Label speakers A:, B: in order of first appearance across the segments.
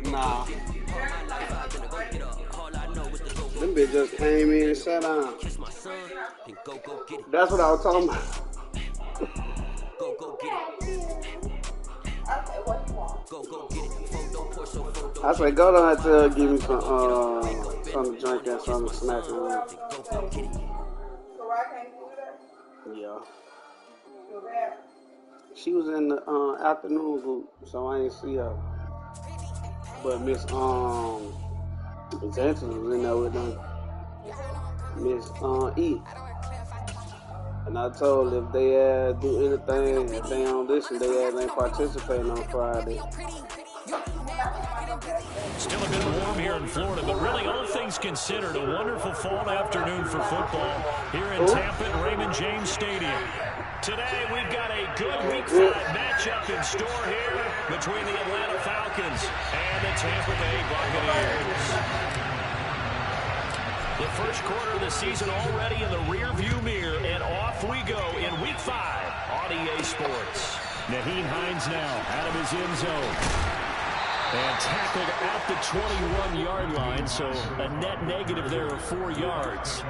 A: Nah. Them bitch just came in and sat down. That's what I was talking about. I say go down to give me some something to drink and something to snack on. Yeah. She was in the afternoon group, so I ain't see her. But Miss Xantus was in there with them. Miss E. And I told if they do anything, if they don't listen, they ain't participating on Friday.
B: Still a bit warm here in Florida, but really all things considered, a wonderful fall afternoon for football here in Tampa at Raymond James Stadium. Today we've got a good Week 5 matchup in store here between the Atlanta Falcons and the Tampa Bay Buccaneers. The first quarter of the season already in the rearview mirror, and off we go in Week 5 on EA Sports.
C: Naheem Hines now out of his end zone. And tackled at the 21-yard line, so a net negative there of 4 yards.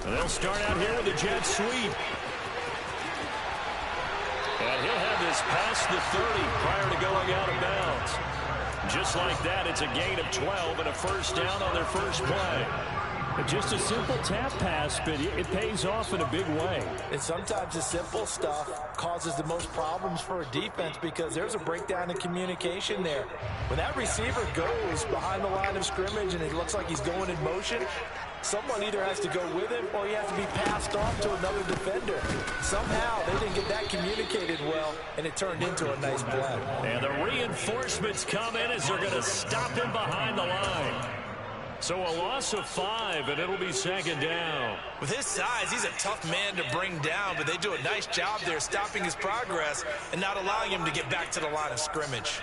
B: They'll start out here with a jet sweep. And he'll have this past the 30 prior to going out of bounds. Just like that, it's a gain of 12 and a first down on their first play.
C: Just a simple tap pass, but it pays off in a big way.
D: And sometimes the simple stuff causes the most problems for a defense because there's a breakdown in communication there. When that receiver goes behind the line of scrimmage and it looks like he's going in motion, someone either has to go with him or he has to be passed off to another defender. Somehow they didn't get that communicated well, and it turned into a nice play.
B: And the reinforcements come in as they're going to stop him behind the line. So a loss of 5, and it'll be second down.
D: With his size, he's a tough man to bring down, but they do a nice job there stopping his progress and not allowing him to get back to the line of scrimmage.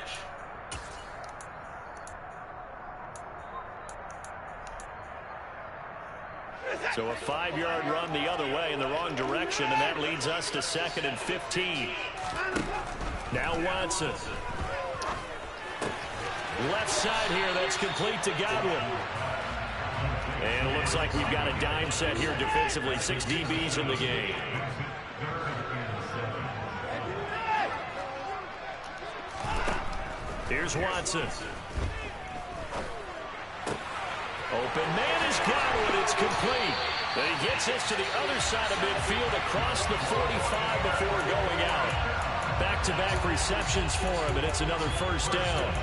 B: So a 5-yard run the other way in the wrong direction, and that leads us to 2nd and 15. Now Watson. Left side here, that's complete to Godwin. And it looks like we've got a dime set here defensively. 6 DBs in the game. Here's Watson. Open man is Godwin. It's complete. But he gets this to the other side of midfield across the 45 before going out. Back-to-back receptions for him, and it's another first down.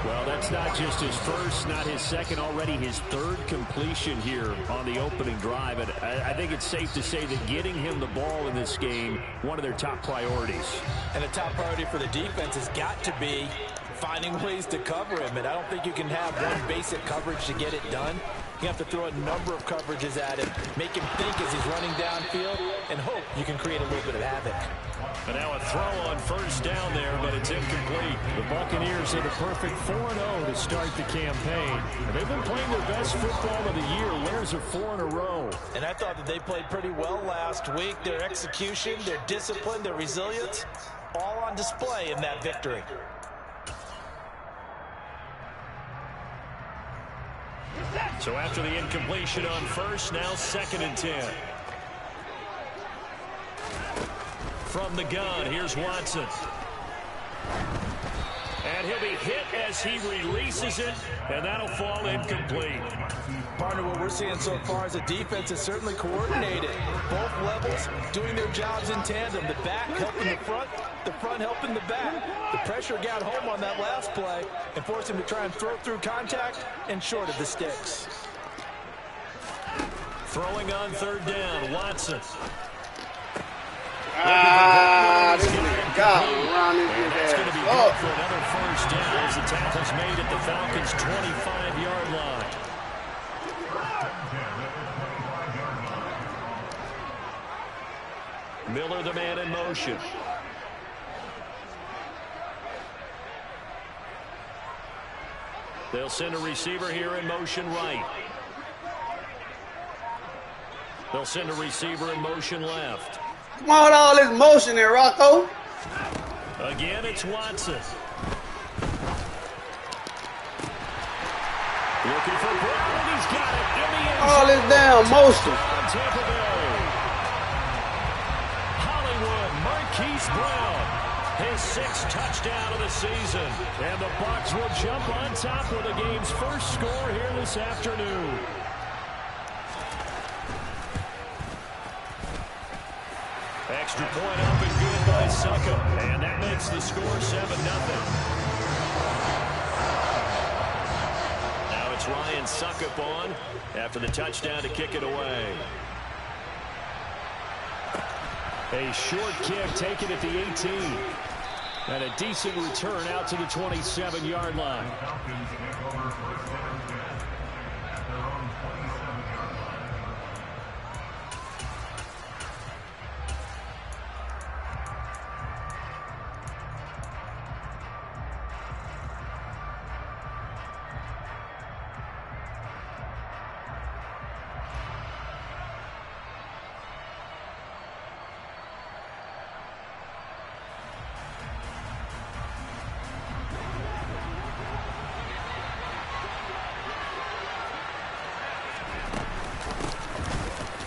C: Well, that's not just his first, not his second, already his 3rd completion here on the opening drive. And I think it's safe to say that getting him the ball in this game, one of their top priorities.
D: And the top priority for the defense has got to be finding ways to cover him. And I don't think you can have one basic coverage to get it done. You have to throw a number of coverages at him, make him think as he's running downfield, and hope you can create a little bit of havoc.
B: But now a throw on first down there, but it's incomplete.
C: The Buccaneers had a perfect 4-0 to start the campaign. They've been playing their best football of the year. Winners of 4 in a row.
D: And I thought that they played pretty well last week. Their execution, their discipline, their resilience, all on display in that victory.
B: So after the incompletion on first, now 2nd and 10. From the gun, here's Watson. And he'll be hit as he releases it, and that'll fall incomplete.
D: Partner, what we're seeing so far is the defense is certainly coordinated. Both levels doing their jobs in tandem. The back helping the front helping the back. The pressure got home on that last play and forced him to try and throw through contact and short of the sticks.
B: Throwing on third down, Watson.
A: This nigga got him around his
B: That's going to be
A: ass.
B: good for another first down as the tackle's made at the Falcons' 25-yard line. Miller, the man in motion. They'll send a receiver here in motion right. They'll send a receiver in motion left.
A: Come on, all this motion there, Rocco.
B: Again, it's Watson. Looking for Brown. He's got it in the end zone.
A: All this damn motion.
B: Tampa Bay. Hollywood Marquise Brown. His 6th touchdown of the season. And the Bucs will jump on top with the game's first score here this afternoon. Extra point up and good by Succop. And that makes the score 7-0. Now it's Ryan Succop on after the touchdown to kick it away. A short kick taken at the 18. And a decent return out to the 27-yard line.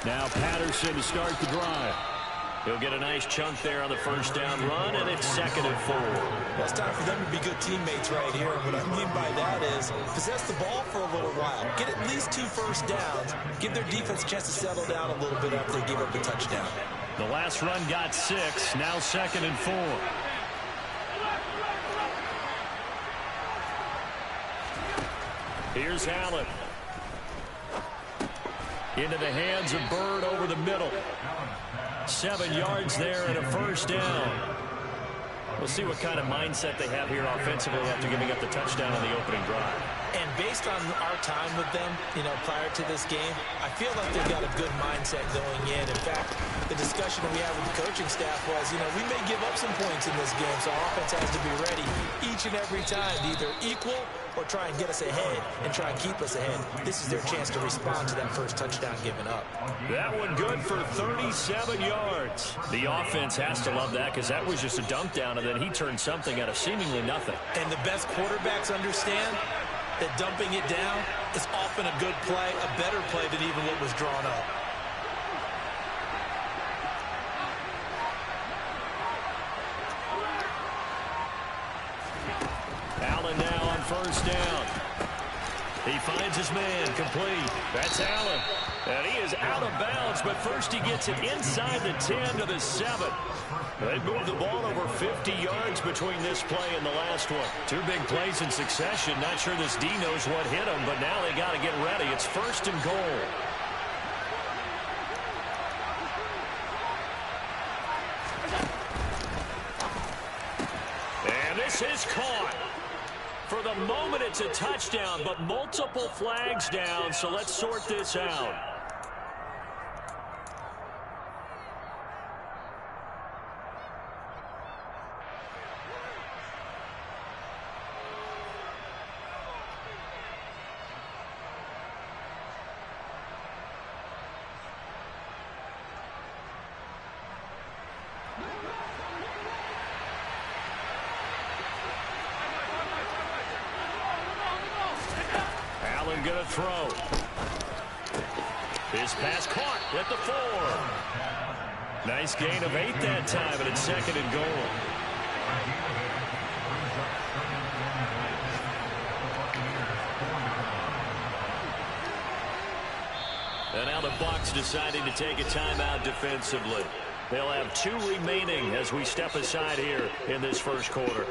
B: Now Patterson to start the drive. He'll get a nice chunk there on the first down run, and it's 2nd and 4.
D: Well, it's time for them to be good teammates right here. And what I mean by that is possess the ball for a little while. Get at least 2 first downs. Give their defense a chance to settle down a little bit after they give up the touchdown.
B: The last run got 6. Now 2nd and 4. Here's Allen. Into the hands of Bird over the middle. 7 yards there and a first down. We'll see what kind of mindset they have here offensively after giving up the touchdown on the opening drive.
D: And based on our time with them, prior to this game, I feel like they've got a good mindset going in. In fact, the discussion we had with the coaching staff was, we may give up some points in this game, so our offense has to be ready each and every time to either equal or try and get us ahead and try and keep us ahead. This is their chance to respond to that first touchdown given up.
B: That one good for 37 yards. The offense has to love that because that was just a dump down, and then he turned something out of seemingly nothing.
D: And the best quarterbacks understand that dumping it down is often a good play, a better play than even what was drawn up.
B: Allen now on first down. He finds his man, complete. That's Allen. And he is out of bounds, but first he gets it inside the 10 to the 7. They moved the ball over 50 yards between this play and the last one. 2 big plays in succession. Not sure this D knows what hit him, but now they got to get ready. It's 1st and goal. And this is caught. For the moment, it's a touchdown, but multiple flags down, so let's sort this out. Going to throw. His pass caught at the 4. Nice gain of 8 that time, and it's 2nd and goal. And now the Bucs deciding to take a timeout defensively. They'll have 2 remaining as we step aside here in this first quarter.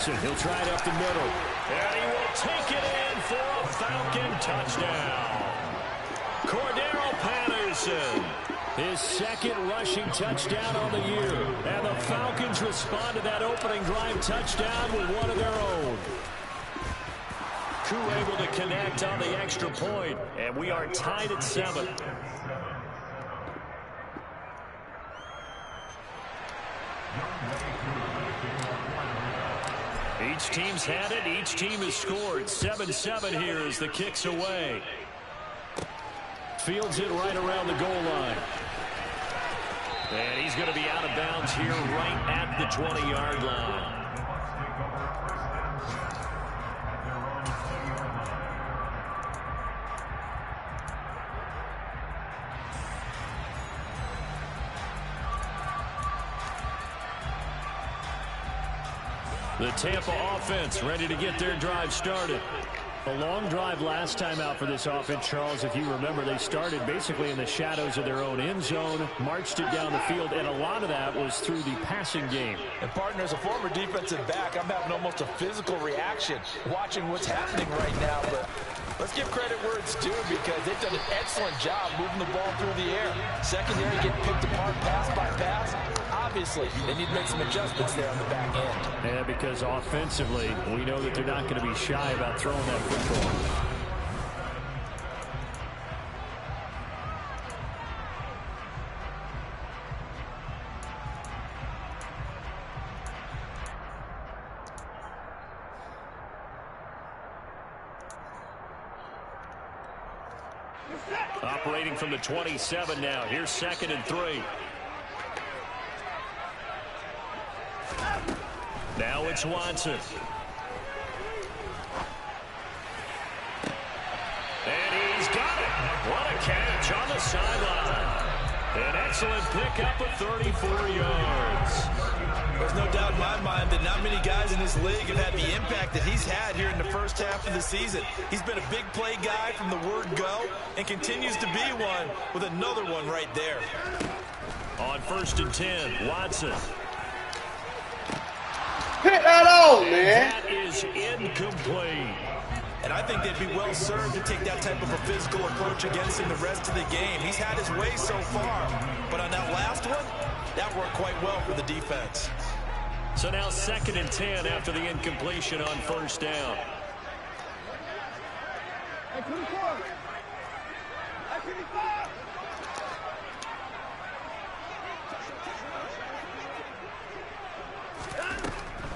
C: Patterson, he'll try it up the middle.
B: And he will take it in for a Falcon touchdown. Cordero Patterson.
C: His second rushing touchdown on the year. And the Falcons respond to that opening drive touchdown with one of their own.
B: Koo able to connect on the extra point, and we are tied at 7. Each team's had it. Each team has scored. 7-7 here as the kick's away.
C: Fields it right around the goal line.
B: And he's going to be out of bounds here right at the 20-yard line. The Tampa offense ready to get their drive started.
C: A long drive last time out for this offense, Charles. If you remember, they started basically in the shadows of their own end zone, marched it down the field, and a lot of that was through the passing game.
D: And, partner, as a former defensive back, I'm having almost a physical reaction watching what's happening right now. But let's give credit where it's due because they've done an excellent job moving the ball through the air. Secondary getting picked apart pass by pass. Obviously, they need to make some adjustments there on the back end.
C: Yeah, because offensively, we know that they're not going to be shy about throwing that football.
B: Operating from the 27 now. Here's 2nd and 3. Now it's Watson. And he's got it. What a catch on the sideline. An excellent pickup of 34 yards.
D: There's no doubt in my mind that not many guys in this league have had the impact that he's had here in the first half of the season. He's been a big play guy from the word go and continues to be one with another one right there.
B: On 1st and 10, Watson.
A: Hit that on, man.
B: That is incomplete.
D: And I think they'd be well served to take that type of a physical approach against him the rest of the game. He's had his way so far, but on that last one, that worked quite well for the defense.
B: So now 2nd and 10 after the incompletion on 1st down.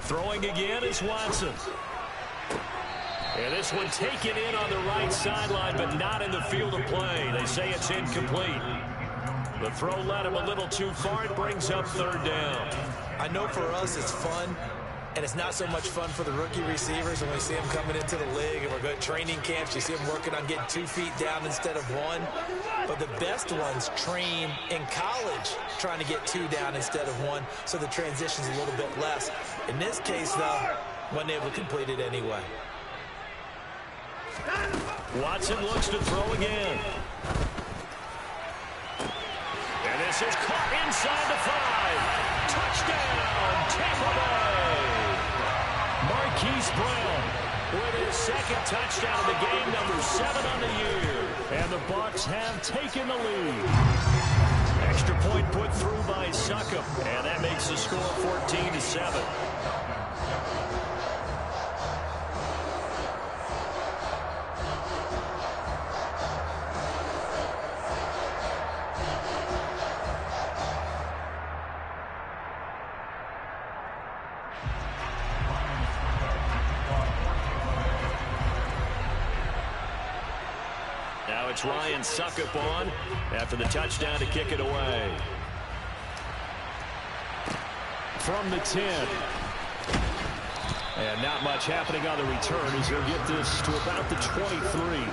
B: Throwing again is Watson. And this one taken in on the right sideline, but not in the field of play. They say it's incomplete. The throw led him a little too far. It brings up 3rd down.
D: I know for us it's fun, and it's not so much fun for the rookie receivers when we see them coming into the league and we're going to training camps. You see them working on getting 2 feet down instead of 1. But the best ones train in college trying to get 2 down instead of 1, so the transition's a little bit less. In this case, though, wasn't able to complete it anyway.
B: Watson looks to throw again. And this is caught inside the 5. Touchdown, Tampa Bay. Marquise Brown with his 2nd touchdown of the game, number 7 on the year. And the Bucs have taken the lead. Extra point put through by Succop, and that makes the score 14-7. Now it's Ryan Succop on after the touchdown to kick it away.
C: From the 10. And not much happening on the return as he'll get this to about the 23.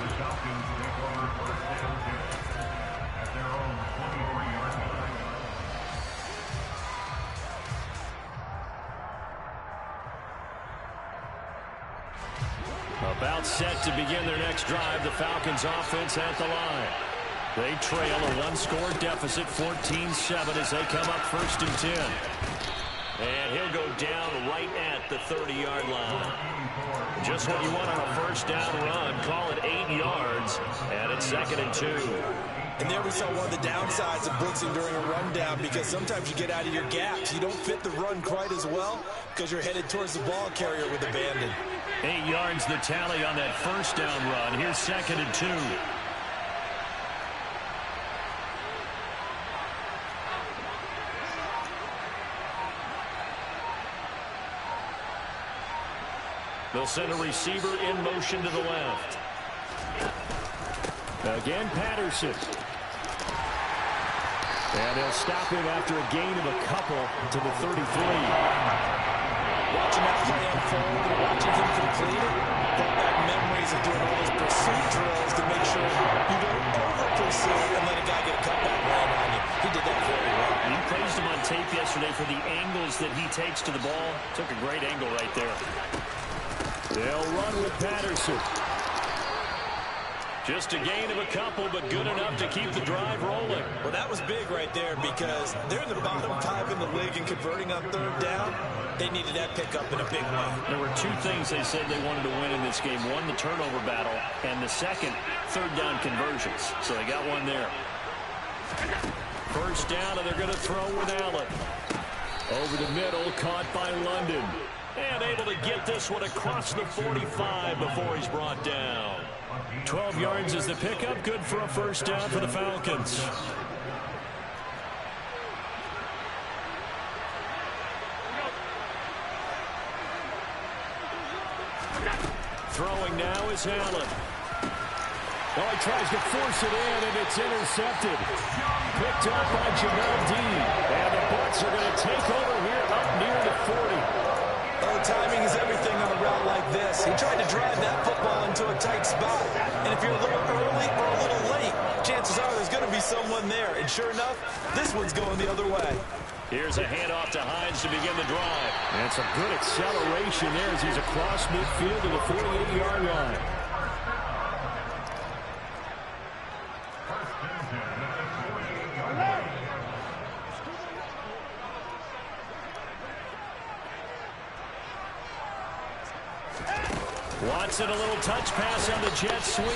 B: About set to begin their next drive, the Falcons offense at the line. They trail a 1-score deficit, 14-7 as they come up 1st and 10. And he'll go down right at the 30-yard line. Just what you want on a first down run. Call it 8 yards, and it's 2nd and 2.
D: And there we saw one of the downsides of blitzing during a rundown, because sometimes you get out of your gaps. You don't fit the run quite as well because you're headed towards the ball carrier with abandon.
B: 8 yards the tally on that first down run. Here's 2nd and 2. They'll send a receiver in motion to the left. Again, Patterson. And they'll stop him after a gain of a couple to the 33.
D: Watching that play unfold and watching him complete it, brought back memories of doing all those pursuit drills to make sure you don't over-pursue and let a guy get a cutback land on you. He did that very well.
B: You praised him on tape yesterday for the angles that he takes to the ball. Took a great angle right there. They'll run with Patterson. Just a gain of a couple, but good enough to keep the drive rolling.
D: Well, that was big right there, because they're in the bottom 5 in the league and converting on 3rd down. They needed that pickup in a big way.
B: There were 2 things they said they wanted to win in this game. One, the turnover battle, and the second, 3rd down conversions. So they got one there. First down, and they're going to throw with Allen. Over the middle, caught by London. And able to get this one across the 45 before he's brought down. 12 yards is the pickup. Good for a first down for the Falcons. Throwing now is Allen. Oh, he tries to force it in, and it's intercepted. Picked up by Jamel Dean. And the Bucs are going to take over here up near the 40.
D: Oh, timing is everything on a route like this. He tried to drive that football into a tight spot. And if you're a little early or a little late, chances are there's going to be someone there. And sure enough, this one's going the other way.
B: Here's a handoff to Hines to begin the drive. And some good acceleration there as he's across midfield to the 48-yard line. Watson, a little touch pass on the jet sweep.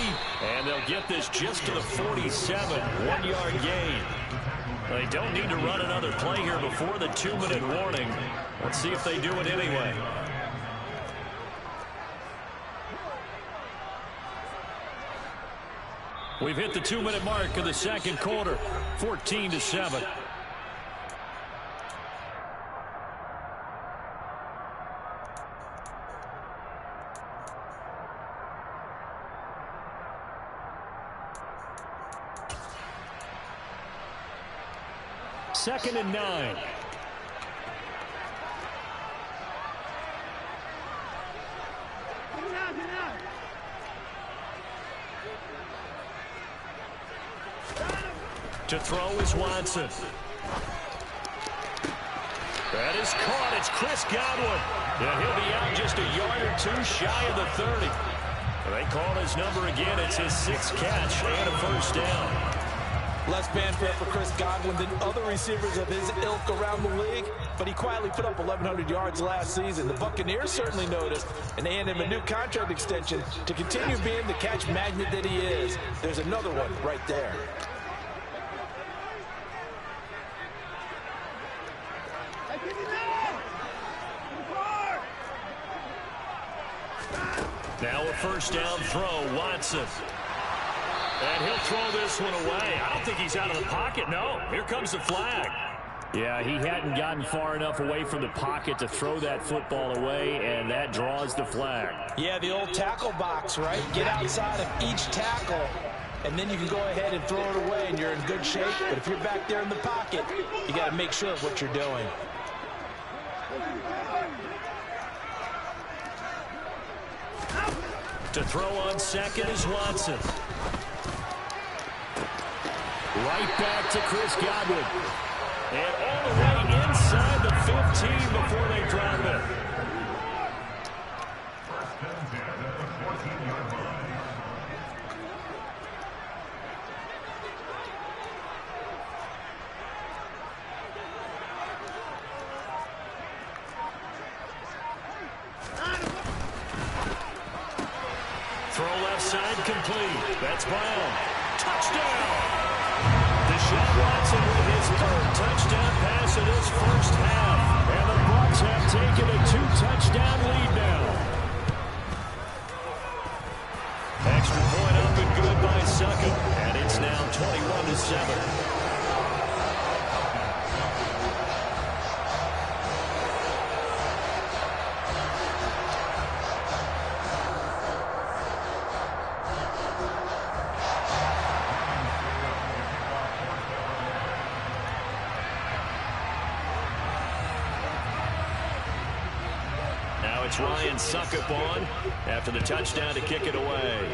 B: And they'll get this just to the 47. 1-yard gain. They don't need to run another play here before the 2-minute warning. Let's see if they do it anyway. We've hit the 2-minute mark of the second quarter. 14-7. Second and 9. To throw is Watson. That is caught. It's Chris Godwin. Yeah, he'll be out just a yard or 2 shy of the 30. They call his number again. It's his 6th catch and a first down.
D: Less fanfare for Chris Godwin than other receivers of his ilk around the league, but he quietly put up 1,100 yards last season. The Buccaneers certainly noticed, and they handed him a new contract extension to continue being the catch magnet that he is. There's another one right there.
B: Now a first down throw, Watson. And he'll throw this one away. I don't think he's out of the pocket. No, here comes the flag. Yeah, he hadn't gotten far enough away from the pocket to throw that football away, and that draws the flag.
D: Yeah, the old tackle box, right? Get outside of each tackle, and then you can go ahead and throw it away, and you're in good shape. But if you're back there in the pocket, you got to make sure of what you're doing.
B: To throw on second is Watson. Right back to Chris Godwin. And all the way inside the 15 before they drop it. Throw left side complete. That's Brown. Touchdown! Deshaun Watson with his third touchdown pass in this first half. And the Bucs have taken a 2-touchdown lead now. Extra point up and good by Succop. And it's now 21-7. It's Ryan Succop on after the touchdown to kick it away.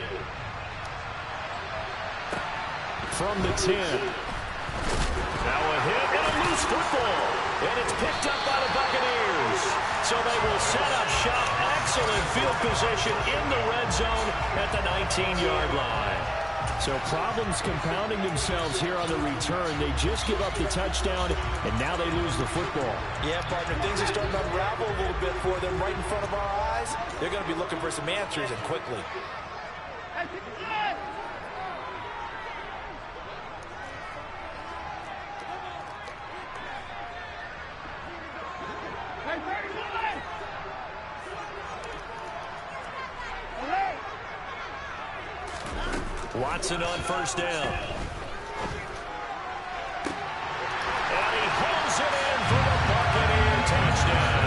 B: From the 10. Now a hit and a loose football. And it's picked up by the Buccaneers. So they will set up shop. Excellent field position in the red zone at the 19-yard line. So problems compounding themselves here on the return. They just give up the touchdown, and now they lose the football.
D: Yeah, partner, things are starting to unravel a little bit for them right in front of our eyes. They're going to be looking for some answers, and quickly.
B: Watson on first down. And he pulls it in for the Buccaneer touchdown.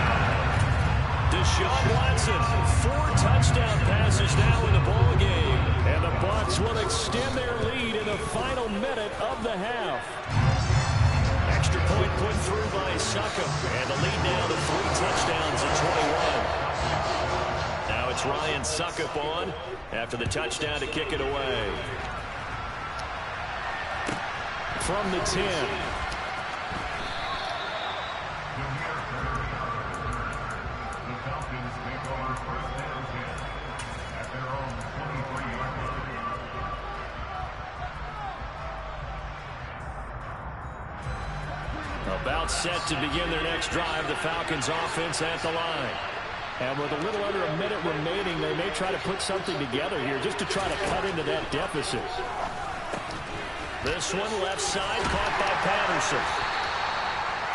B: Deshaun Watson, 4 touchdown passes now in the ball game. And the Bucs will extend their lead in the final minute of the half. Extra point put through by Succop. And the lead now to 3 touchdowns at 21. Now it's Ryan Succop on after the touchdown to kick it away. From the 10. About set to begin their next drive, the Falcons offense at the line. And with a little under a minute remaining, they may try to put something together here just to try to cut into that deficit. This one left side caught by Patterson.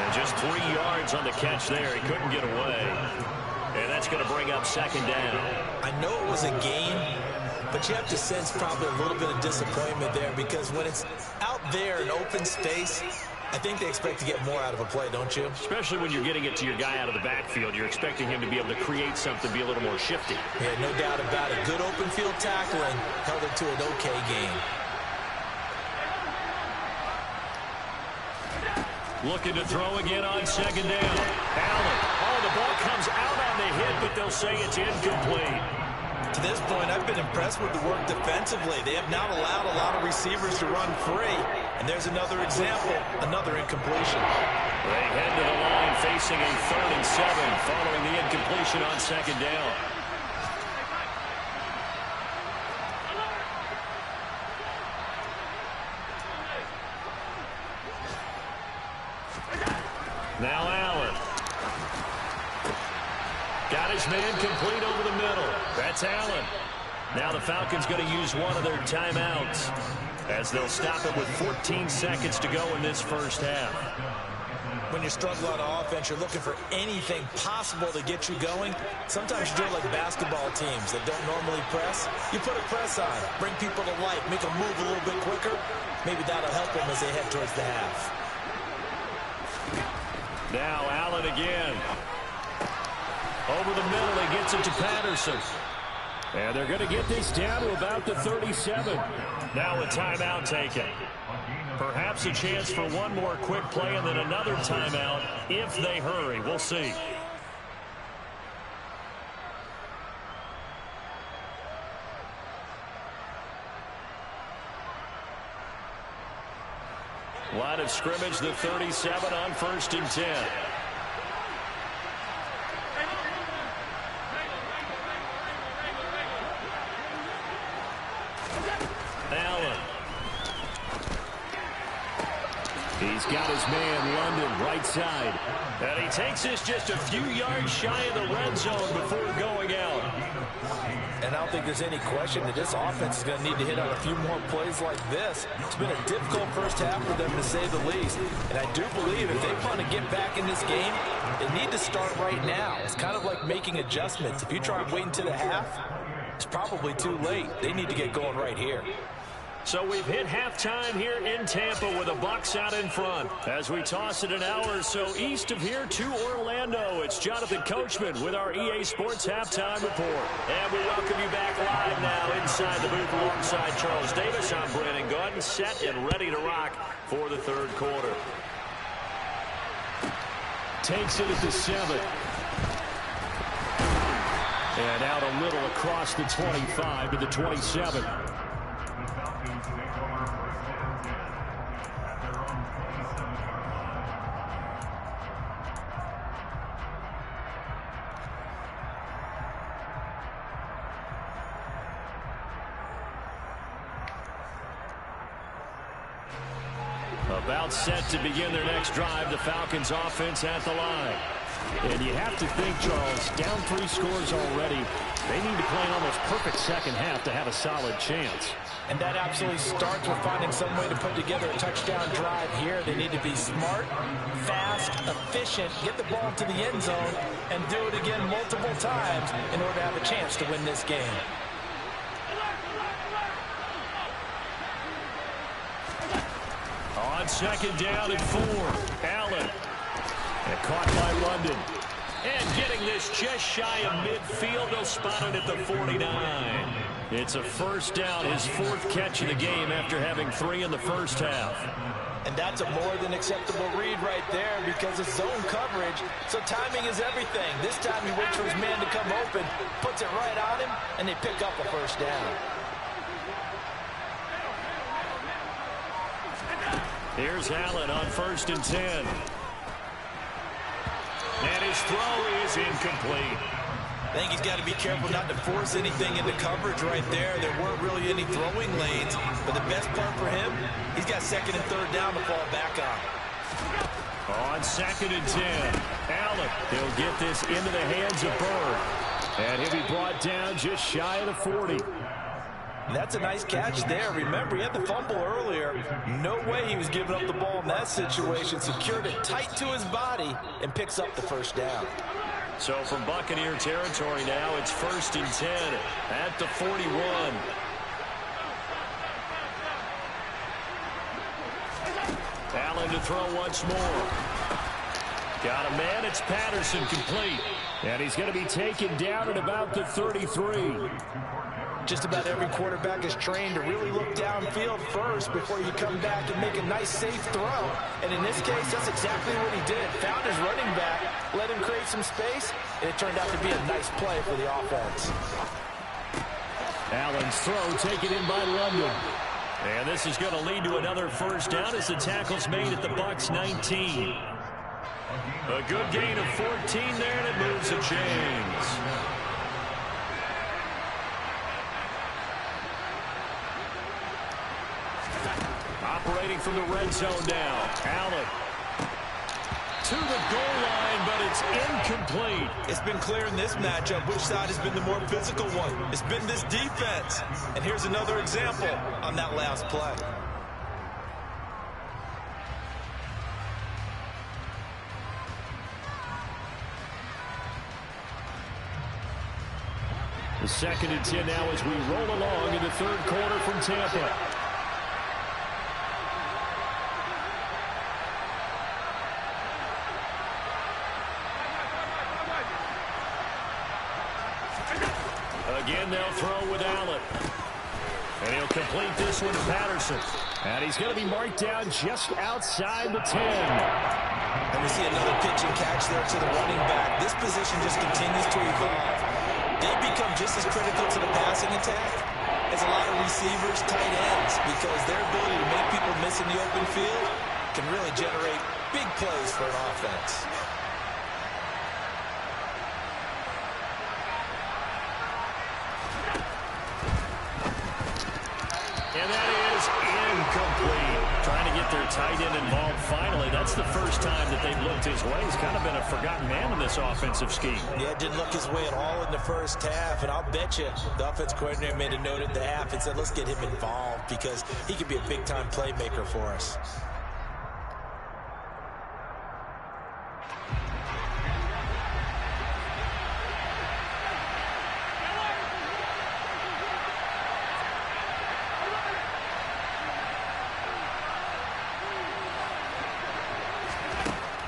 B: And just 3 yards on the catch there. He couldn't get away. And that's going to bring up second down.
D: I know it was a gain, but you have to sense probably a little bit of disappointment there because when it's out there in open space, I think they expect to get more out of a play, don't you?
B: Especially when you're getting it to your guy out of the backfield. You're expecting him to be able to create something, be a little more shifty.
D: Yeah, no doubt about it. Good open field tackling held it to an okay game.
B: Looking to throw again on second down. Allen. Oh, the ball comes out on the hit, but they'll say it's incomplete.
D: To this point, I've been impressed with the work defensively. They have not allowed a lot of receivers to run free. And there's another example, another incompletion.
B: They head to the line facing a 3rd and 7 following the incompletion on second down. Now Allen. Got his man complete over the middle. That's Allen. Now the Falcons going to use one of their timeouts as they'll stop it with 14 seconds to go in this first half.
D: When you struggle on offense, you're looking for anything possible to get you going. Sometimes you do it like basketball teams that don't normally press. You put a press on, bring people to life, make them move a little bit quicker. Maybe that'll help them as they head towards the half.
B: Now Allen again. Over the middle, he gets it to Patterson. And they're going to get this down to about the 37. Now a timeout taken. Perhaps a chance for one more quick play and then another timeout if they hurry. We'll see. Line of scrimmage, the 37 on 1st and 10. Allen.
C: He's got his man, London, right side.
B: And he takes this just a few yards shy of the red zone before going out.
D: And I don't think there's any question that this offense is going to need to hit on a few more plays like this. It's been a difficult first half for them, to say the least. And I do believe if they want to get back in this game, they need to start right now. It's kind of like making adjustments. If you try and wait until the half, it's probably too late. They need to get going right here.
B: So we've hit halftime here in Tampa with the Bucs out in front. As we toss it an hour or so east of here to Orlando, it's Jonathan Coachman with our EA Sports Halftime Report. And we welcome you back live now inside the booth alongside Charles Davis. I'm Brandon Gaudin, set and ready to rock for the third quarter.
C: Takes it at the 7. And out a little across the 25 to the 27. About set to begin their next drive, the Falcons offense at the line. And you have to think, Charles, down 3 scores already. They need to play an almost perfect second half to have a solid chance.
D: And that absolutely starts with finding some way to put together a touchdown drive here. They need to be smart, fast, efficient, get the ball to the end zone, and do it again multiple times in order to have a chance to win this game.
B: On second down and 4, Allen.
C: And caught by London.
B: And getting this just shy of midfield, they'll spot it at the 49.
C: It's a first down, his 4th catch of the game after having 3 in the first half.
D: And that's a more than acceptable read right there because it's zone coverage, so timing is everything. This time he waits for his man to come open, puts it right on him, and they pick up a first down.
B: Here's Allen on 1st and 10. And his throw is incomplete.
D: I think he's got to be careful not to force anything into coverage right there. There weren't really any throwing lanes, but the best part for him, he's got 2nd and 3rd down to fall back on.
B: On 2nd and 10, Allen.
C: He'll get this into the hands of Bird. And he'll be brought down just shy of the 40.
D: That's a nice catch there. Remember, he had the fumble earlier. No way he was giving up the ball in that situation. Secured it tight to his body and picks up the first down.
B: So from Buccaneer territory now, it's 1st and 10 at the 41. Allen to throw once more. Got a man, it's Patterson, complete.
C: And he's going to be taken down at about the 33.
D: Just about every quarterback is trained to really look downfield first before you come back and make a nice, safe throw. And in this case, that's exactly what he did. Found his running back, let him create some space, and it turned out to be a nice play for the offense.
C: Allen's throw taken in by London.
B: And this is going to lead to another first down as the tackle's made at the Bucs 19. A good gain of 14 there, and it moves the chains. Operating from the red zone now, Allen to the goal line, but it's incomplete.
D: It's been clear in this matchup which side has been the more physical one. It's been this defense. And here's another example on that last play.
C: The 2nd and 10 now as we roll along in the third quarter from Tampa.
B: Again, they'll throw with Allen. And he'll complete this one to Patterson.
C: And he's going to be marked down just outside the 10.
D: And we see another pitch and catch there to the running back. This position just continues to evolve. They become just as critical to the passing attack as a lot of receivers, tight ends, because their ability to make people miss in the open field can really generate big plays for an offense.
B: And that is incomplete. Trying to get their tight end involved finally. That's the first time that they've looked his way. He's kind of been a forgotten man in this offensive scheme.
D: Yeah, didn't look his way at all in the first half. And I'll bet you the offense coordinator made a note at the half and said, let's get him involved because he could be a big-time playmaker for us.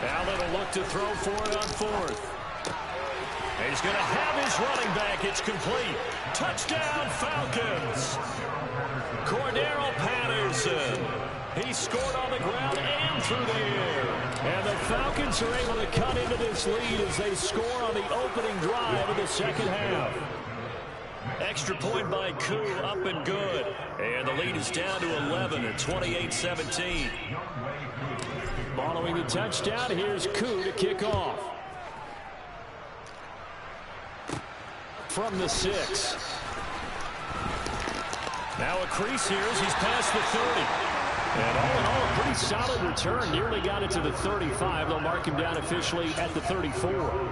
B: Now they'll look to throw for it on fourth. He's going to have his running back. It's complete. Touchdown, Falcons. Cordero Patterson. He scored on the ground and through the air. And the Falcons are able to cut into this lead as they score on the opening drive of the second half. Extra point by Koo, up and good. And the lead is down to 11 at 28-17. Following the touchdown, here's Koo to kick off. From the 6. Now a crease here as he's past the 30. And all in all, a pretty solid return. Nearly got it to the 35. They'll mark him down officially at the 34.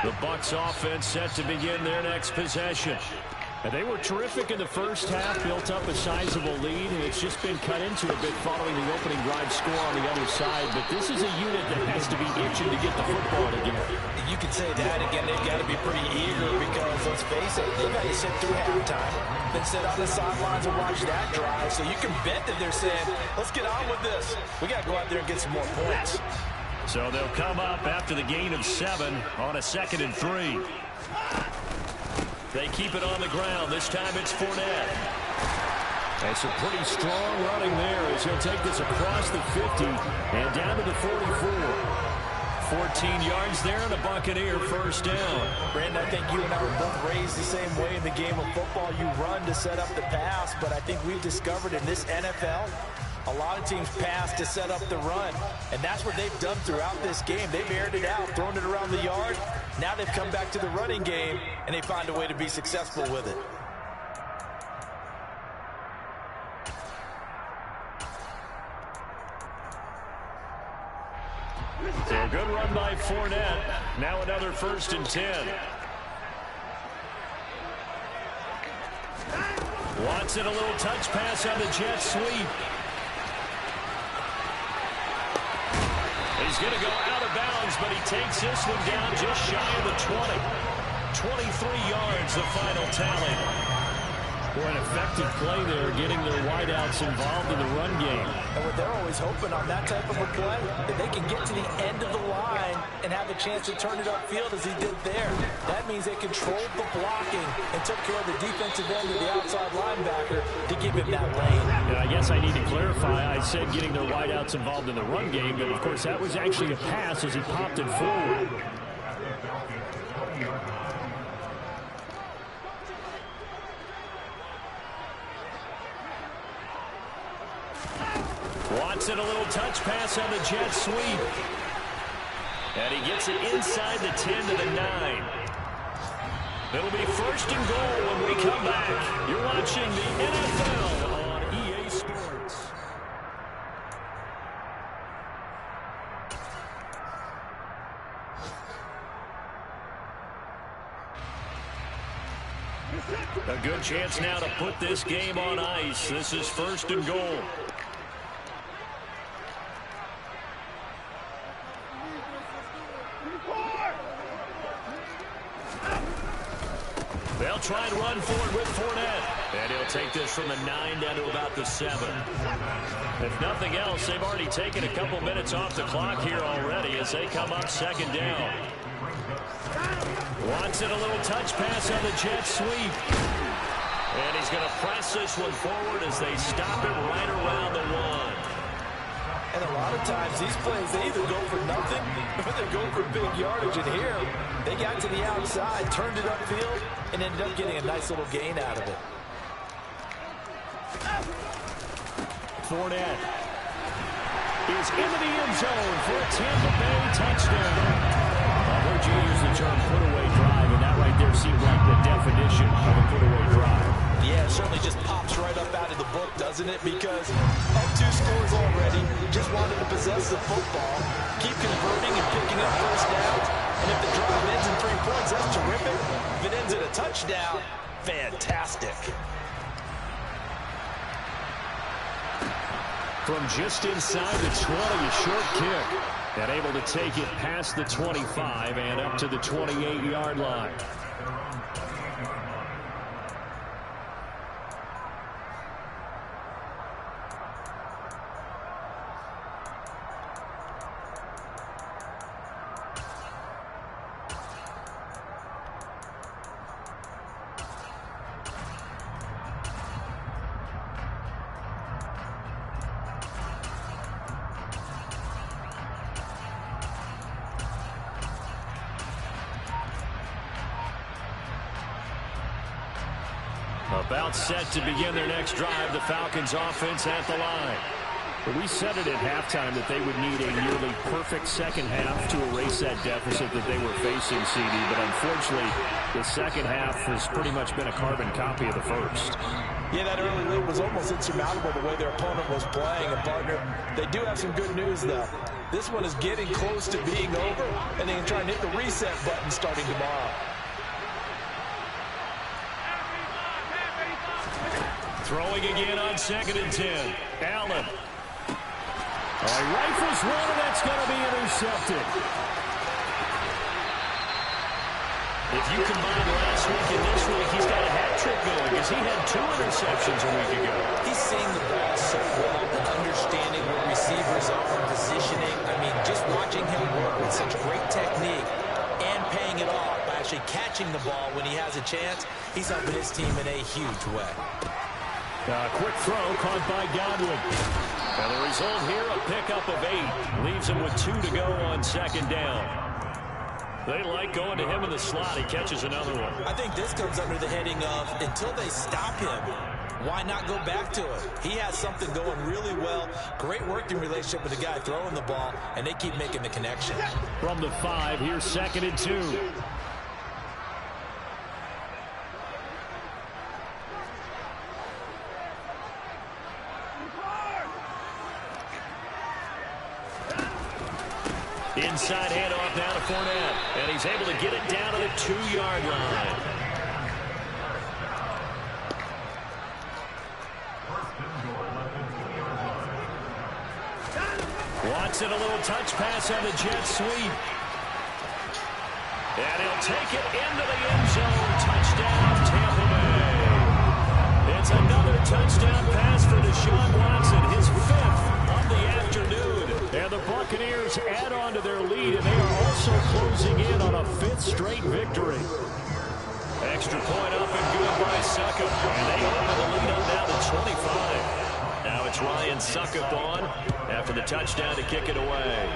B: The Bucs offense set to begin their next possession. And they were terrific in the first half, built up a sizable lead, and it's just been cut into a bit following the opening drive score on the other side. But this is a unit that has to be itching to get the football again.
D: You could say that again. They've got to be pretty eager because, let's face it, they've got to sit through halftime, then sit on the sidelines and watch that drive. So you can bet that they're saying, let's get on with this. We got to go out there and get some more points.
B: So they'll come up after the gain of 7 on a 2nd and 3. They keep it on the ground. This time it's Fournette. That's a pretty strong running there as he'll take this across the 50 and down to the 44. 14 yards there and a Buccaneer first down.
D: Brandon, I think you and I were both raised the same way in the game of football. You run to set up the pass, but I think we've discovered in this NFL, a lot of teams pass to set up the run, and that's what they've done throughout this game. They've aired it out, thrown it around the yard. Now they've come back to the running game, and they find a way to be successful with it.
B: So a good run by Fournette. Now another 1st and 10. Watson, a little touch pass on the jet sweep. He's going to go out of bounds, but he takes this one down just shy of the 20. 23 yards, the final tally. For an effective play there, getting their wideouts involved in the run game.
D: And what they're always hoping on that type of a play, that they can get to the end of the line and have a chance to turn it upfield as he did there. That means they controlled the blocking and took care of the defensive end of the outside linebacker to give him that lane.
B: And I guess I need to clarify. I said getting their wideouts involved in the run game, but of course that was actually a pass as he popped it forward. Watson, a little touch pass on the jet sweep. And he gets it inside the 10 to the 9. It'll be 1st and goal when we come back. You're watching the NFL on EA Sports. A good chance now to put this game on ice. This is 1st and goal. They'll try and run for it with Fournette. And he'll take this from the 9 down to about the 7. If nothing else, they've already taken a couple minutes off the clock here already as they come up 2nd down. Watson, a little touch pass on the jet sweep. And he's going to press this one forward as they stop it right around the 1.
D: And a lot of times these plays, they either go for nothing or they go for big yardage. And here, they got to the outside, turned it upfield, and ended up getting a nice little gain out of it.
B: Fournette. is into the end zone for a Tampa Bay touchdown. I heard you use the term put-away drive, and that right there seemed like the definition of a put-away drive.
D: Yeah, it certainly just pops right up out of the book, doesn't it? Because up 2 scores already, just wanted to possess the football, keep converting and picking up first downs. And if the drive ends in 3 points, that's terrific. If it ends in a touchdown, fantastic.
B: From just inside the 20, a short kick. And able to take it past the 25 and up to the 28-yard line. About set to begin their next drive, the Falcons offense at the line. We said it at halftime that they would need a nearly perfect second half to erase that deficit that they were facing, CD, but unfortunately the second half has pretty much been a carbon copy of the first.
D: Yeah, that early lead was almost insurmountable the way their opponent was playing. And, partner, they do have some good news, though. This one is getting close to being over, and they can try and hit the reset button starting tomorrow.
B: Throwing again on 2nd and 10. Allen. He rifles one, and that's going to be intercepted. If you combine last week and this week, he's got a hat trick going because he had 2 interceptions a week ago.
E: He's seeing the ball so well and understanding where receivers are and positioning. I mean, just watching him work with such great technique and paying it off by actually catching the ball when he has a chance, he's helping his team in a huge way.
B: Quick throw caught by Godwin. And the result here, a pickup of 8. Leaves him with 2 to go on 2nd down. They like going to him in the slot. He catches another one.
E: I think this comes under the heading of until they stop him, why not go back to it? He has something going really well. Great working relationship with the guy throwing the ball, and they keep making the connection.
B: From the 5, here's 2nd and 2. Inside handoff now to Fournette. And he's able to get it down to the 2-yard line. Watson, a little touch pass on the jet sweep. And he'll take it into the end zone. Touchdown, Tampa Bay. It's another touchdown pass for Deshaun Watson, his 5th of the afternoon. And the Buccaneers add on to their lead, and they are also closing in on a 5th straight victory. Extra point up and good by Succop. And they open the lead up now to 25. Now it's Ryan Succop on after the touchdown to kick it away.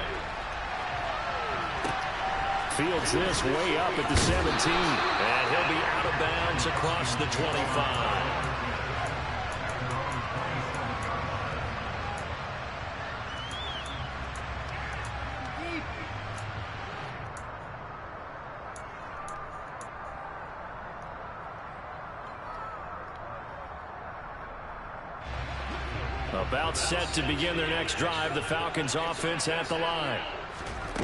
B: Fields this way up at the 17. And he'll be out of bounds across the 25. About set to begin their next drive, the Falcons offense at the line.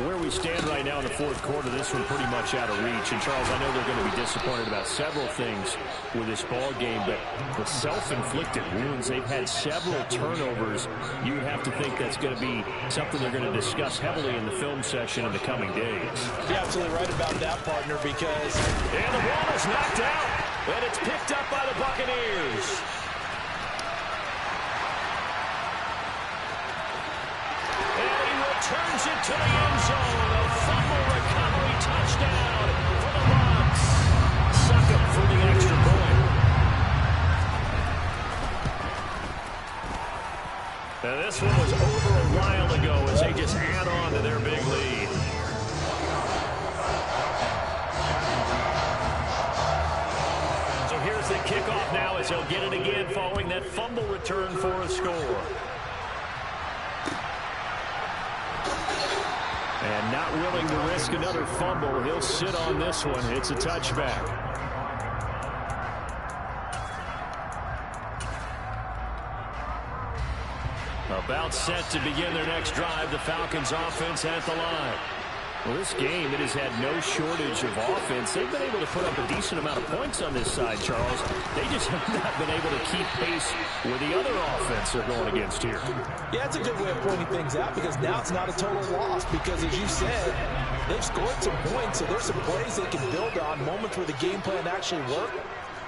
B: Where we stand right now in the 4th quarter, this one pretty much out of reach. And, Charles, I know they're going to be disappointed about several things with this ball game, but the self-inflicted wounds, they've had several turnovers. You would have to think that's going to be something they're going to discuss heavily in the film session in the coming days.
D: You're absolutely right about that, partner, because...
B: And the ball is knocked out, and it's picked up by the Buccaneers. Turns it to the end zone. A fumble recovery touchdown for the Bucs. Succop for the extra point. Now this one was over a while ago as they just add on to their big lead. So here's the kickoff now as they'll get it again following that fumble return for a score. And not willing to risk another fumble. He'll sit on this one. It's a touchback. About set to begin their next drive. The Falcons offense at the line. Well, this game, it has had no shortage of offense. They've been able to put up a decent amount of points on this side, Charles. They just have not been able to keep pace with the other offense they're going against here.
D: Yeah, it's a good way of pointing things out because now it's not a total loss because, as you said, they've scored some points, so there's some plays they can build on, moments where the game plan actually worked.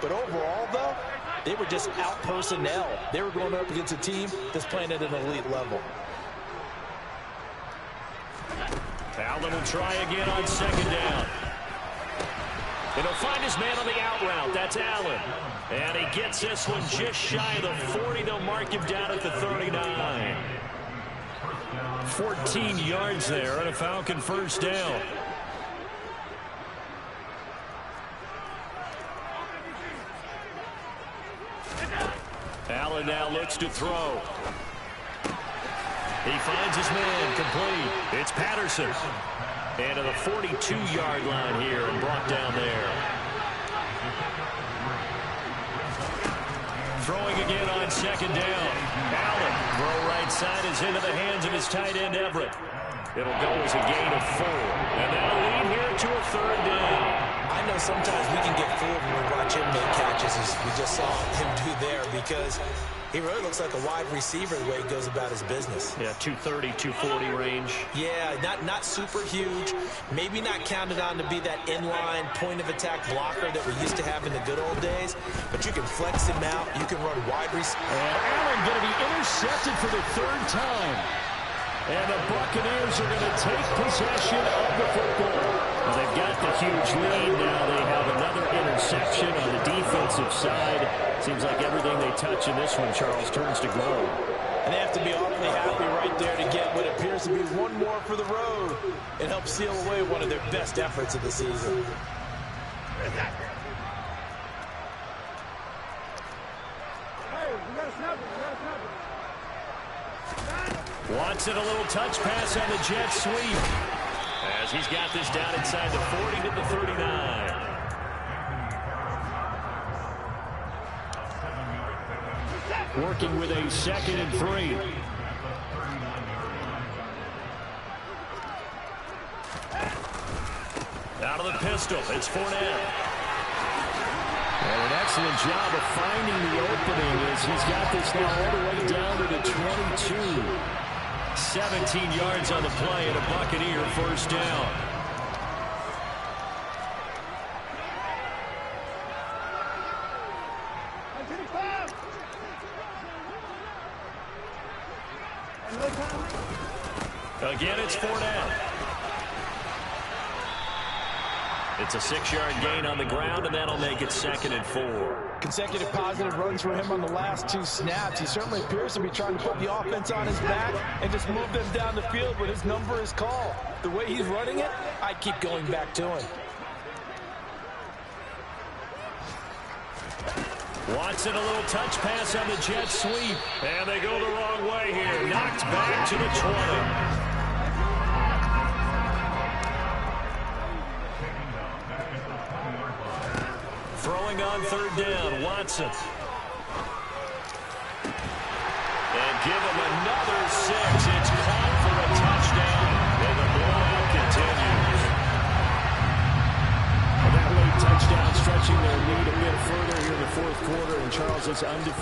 D: But overall, though, they were just out personnel. They were going up against a team that's playing at an elite level.
B: Allen will try again on second down. And he'll find his man on the out route. That's Allen. And he gets this one just shy of the 40. They'll mark him down at the 39. 14 yards there and a Falcon first down. Allen now looks to throw. He finds his man complete. It's Patterson. And to the 42-yard line here and brought down there. Throwing again on second down. Allen, throw right side is into the hands of his tight end Everett. It'll go as a gain of 4. And that'll lead here to a third down.
E: I know sometimes we can get fooled when we watch him make catches, as we just saw him do there, because he really looks like a wide receiver the way he goes about his business.
B: Yeah, 230, 240 range.
E: Yeah, not super huge. Maybe not counted on to be that inline point-of-attack blocker that we used to have in the good old days, but you can flex him out. You can run wide receiver.
B: Allen going to be intercepted for the third time. And the Buccaneers are going to take possession of the football. Well, they've got the huge lead. Now they have another interception on the defensive side. Seems like everything they touch in this one, Charles, turns to gold.
E: And they have to be awfully happy right there to get what appears to be one more for the road and help seal away one of their best efforts of the season.
B: Watson, a little touch pass on the jet sweep. As he's got this down inside the 40 to the 39. Working with a 2nd and 3. Out of the pistol, it's Fournette. And an excellent job of finding the opening as he's got this now all the way down to the 22. 17 yards on the play and a Buccaneer first down. Again, it's Fournette. It's a 6-yard gain on the ground, and that'll make it 2nd and 4.
D: Consecutive positive runs for him on the last 2 snaps. He certainly appears to be trying to put the offense on his back and just move them down the field when his number is called. The way he's running it, I'd keep going back to him.
B: Watson, a little touch pass on the jet sweep. And they go the wrong way here. Knocked back to the 20. Throwing on third down, Watson. And give him another 6. It's caught for a touchdown, and the blowout continues. Well, that late touchdown stretching their lead a bit further here in the 4th quarter, and Charles is undefeated.